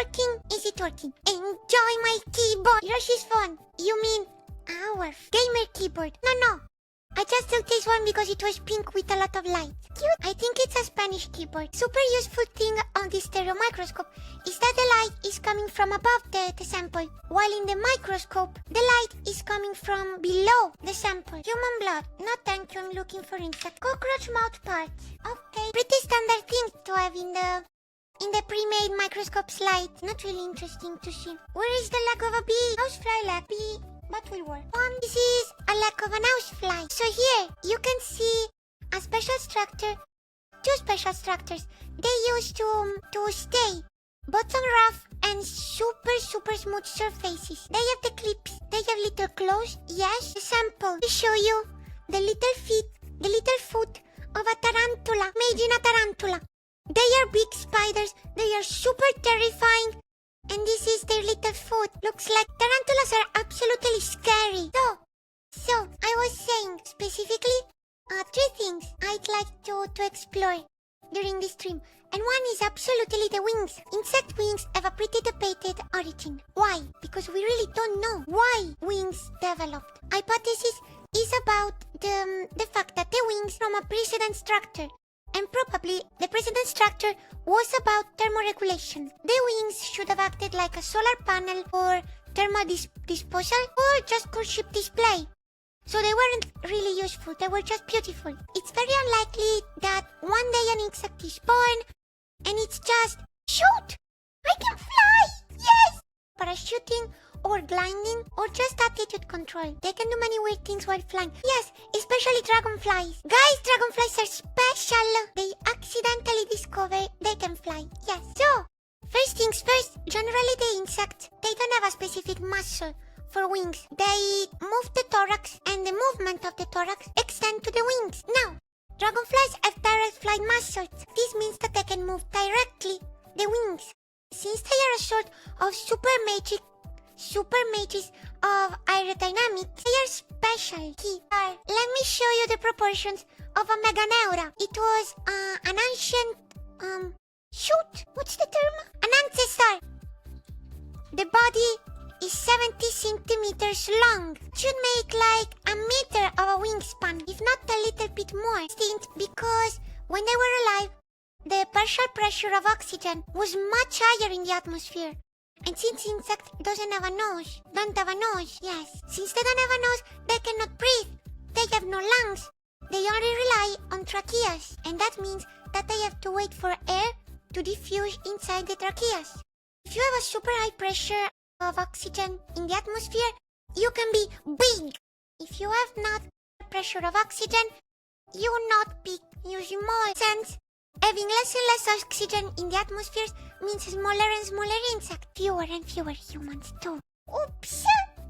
working? Is it working? Enjoy my keyboard. Yoshi's phone. You mean our gamer keyboard? No. I just took this one because it was pink with a lot of light. Cute. I think it's a Spanish keyboard. Super useful thing on this stereo microscope is that the light is coming from above the sample, while in the microscope, the light is coming from below the sample. Human blood. No thank you, I'm looking for insect. Cockroach mouth parts. Okay. Pretty standard thing to have in the pre-made microscope slide. Not really interesting to see. Where is the leg of a bee? Housefly leg. Bee. But will work. This is a leg of an housefly. So here, you can see a special structure, two special structures. They use to stay both on rough and super smooth surfaces. They have the clips, they have little claws. Yes, the sample to show you the little feet, the little foot of a tarantula, made in a tarantula. They are big spiders, they are super terrifying. And this is their little foot. Looks like tarantulas are absolutely scary. So I was saying specifically three things I'd like to explore during this stream. And one is absolutely the wings. Insect wings have a pretty debated origin. Why? Because we really don't know why wings developed. Hypothesis is about the fact that the wings from a precedent structure. And probably the precedent structure was about thermoregulation. The wings should have acted like a solar panel for thermal disposal or just for ship display. So they weren't really useful, they were just beautiful. It's very unlikely that one day an insect is born and it's just, shoot! I can fly! Yes! Parachuting or gliding or just attitude control. They can do many weird things while flying. Yes, especially dragonflies. Guys, dragonflies are special. They accidentally discover they can fly. Yes. So, first things first, generally the insects, they don't have a specific muscle for wings. They move the thorax and the movement of the thorax extend to the wings. Now, dragonflies have direct flight muscles. This means that they can move directly the wings. Since they are a sort of super mages of aerodynamics, they are special. Let me show you the proportions of a meganeura. It was an ancient, what's the term? An ancestor. The body is 70 centimeters long. Should make like a meter of a wingspan, if not a little bit more. Because when they were alive, the partial pressure of oxygen was much higher in the atmosphere. And since insects don't have a nose, since they don't have a nose, they cannot breathe. They have no lungs. They only rely on tracheas. And that means that they have to wait for air to diffuse inside the tracheas. If you have a super high pressure of oxygen in the atmosphere, you can be big. If you have not pressure of oxygen, you're not big, you're small. Since having less and less oxygen in the atmosphere means smaller and smaller insects. Fewer and fewer humans too. Oops!